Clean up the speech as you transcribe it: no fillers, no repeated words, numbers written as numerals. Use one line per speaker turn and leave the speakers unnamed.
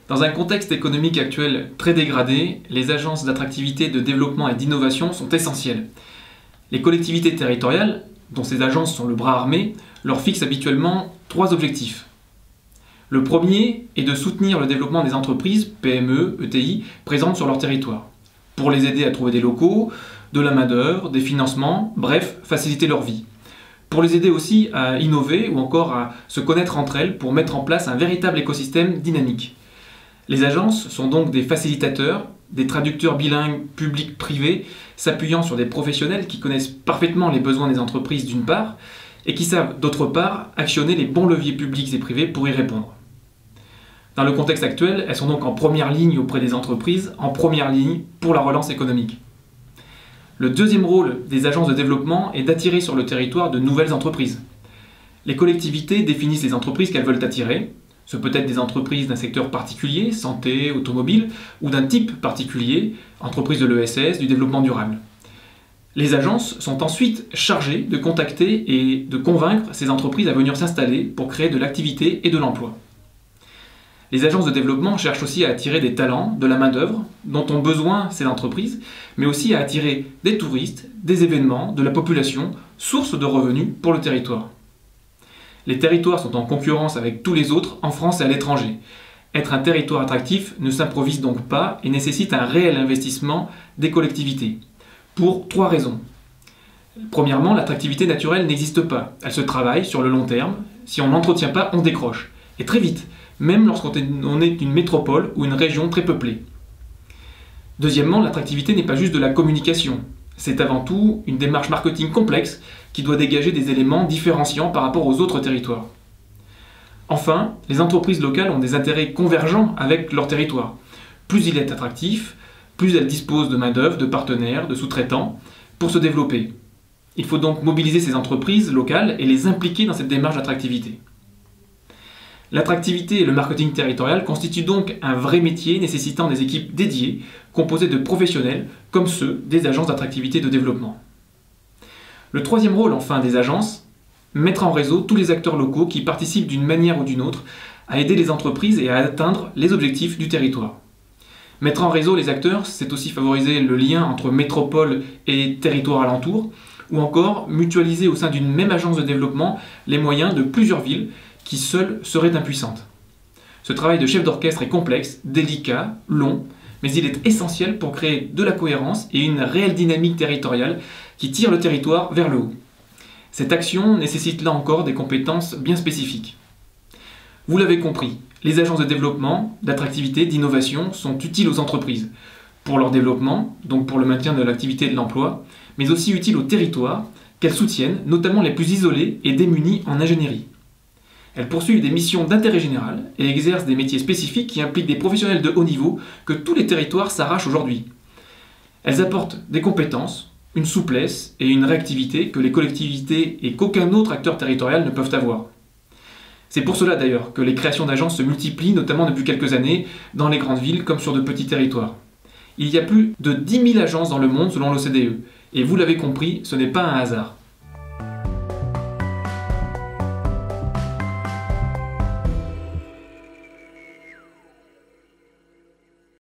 Dans un contexte économique actuel très dégradé, les agences d'attractivité, de développement et d'innovation sont essentielles. Les collectivités territoriales, dont ces agences sont le bras armé, leur fixent habituellement 3 objectifs. Le premier est de soutenir le développement des entreprises, PME, ETI, présentes sur leur territoire, pour les aider à trouver des locaux, de la main-d'œuvre, des financements, bref, faciliter leur vie. Pour les aider aussi à innover ou encore à se connaître entre elles pour mettre en place un véritable écosystème dynamique. Les agences sont donc des facilitateurs, des traducteurs bilingues publics-privés, s'appuyant sur des professionnels qui connaissent parfaitement les besoins des entreprises d'une part, et qui savent d'autre part actionner les bons leviers publics et privés pour y répondre. Dans le contexte actuel, elles sont donc en première ligne auprès des entreprises, en première ligne pour la relance économique. Le deuxième rôle des agences de développement est d'attirer sur le territoire de nouvelles entreprises. Les collectivités définissent les entreprises qu'elles veulent attirer. Ce peut être des entreprises d'un secteur particulier, santé, automobile, ou d'un type particulier, entreprises de l'ESS, du développement durable. Les agences sont ensuite chargées de contacter et de convaincre ces entreprises à venir s'installer pour créer de l'activité et de l'emploi. Les agences de développement cherchent aussi à attirer des talents, de la main-d'œuvre, dont ont besoin ces entreprises, mais aussi à attirer des touristes, des événements, de la population, source de revenus pour le territoire. Les territoires sont en concurrence avec tous les autres en France et à l'étranger. Être un territoire attractif ne s'improvise donc pas et nécessite un réel investissement des collectivités. Pour 3 raisons. Premièrement, l'attractivité naturelle n'existe pas. Elle se travaille sur le long terme. Si on ne l'entretient pas, on décroche. Et très vite, même lorsqu'on est une métropole ou une région très peuplée. Deuxièmement, l'attractivité n'est pas juste de la communication. C'est avant tout une démarche marketing complexe qui doit dégager des éléments différenciants par rapport aux autres territoires. Enfin, les entreprises locales ont des intérêts convergents avec leur territoire. Plus il est attractif, plus elles disposent de main-d'œuvre, de partenaires, de sous-traitants pour se développer. Il faut donc mobiliser ces entreprises locales et les impliquer dans cette démarche d'attractivité. L'attractivité et le marketing territorial constituent donc un vrai métier nécessitant des équipes dédiées, composées de professionnels comme ceux des agences d'attractivité et de développement. Le troisième rôle enfin des agences, mettre en réseau tous les acteurs locaux qui participent d'une manière ou d'une autre à aider les entreprises et à atteindre les objectifs du territoire. Mettre en réseau les acteurs, c'est aussi favoriser le lien entre métropole et territoire alentour, ou encore mutualiser au sein d'une même agence de développement les moyens de plusieurs villes qui seules seraient impuissantes. Ce travail de chef d'orchestre est complexe, délicat, long, mais il est essentiel pour créer de la cohérence et une réelle dynamique territoriale qui tire le territoire vers le haut. Cette action nécessite là encore des compétences bien spécifiques. Vous l'avez compris, les agences de développement, d'attractivité, d'innovation sont utiles aux entreprises, pour leur développement, donc pour le maintien de l'activité et de l'emploi, mais aussi utiles aux territoires qu'elles soutiennent, notamment les plus isolés et démunis en ingénierie. Elles poursuivent des missions d'intérêt général et exercent des métiers spécifiques qui impliquent des professionnels de haut niveau que tous les territoires s'arrachent aujourd'hui. Elles apportent des compétences, une souplesse et une réactivité que les collectivités et qu'aucun autre acteur territorial ne peuvent avoir. C'est pour cela d'ailleurs que les créations d'agences se multiplient, notamment depuis quelques années, dans les grandes villes comme sur de petits territoires. Il y a plus de 10 000 agences dans le monde selon l'OCDE, et vous l'avez compris, ce n'est pas un hasard.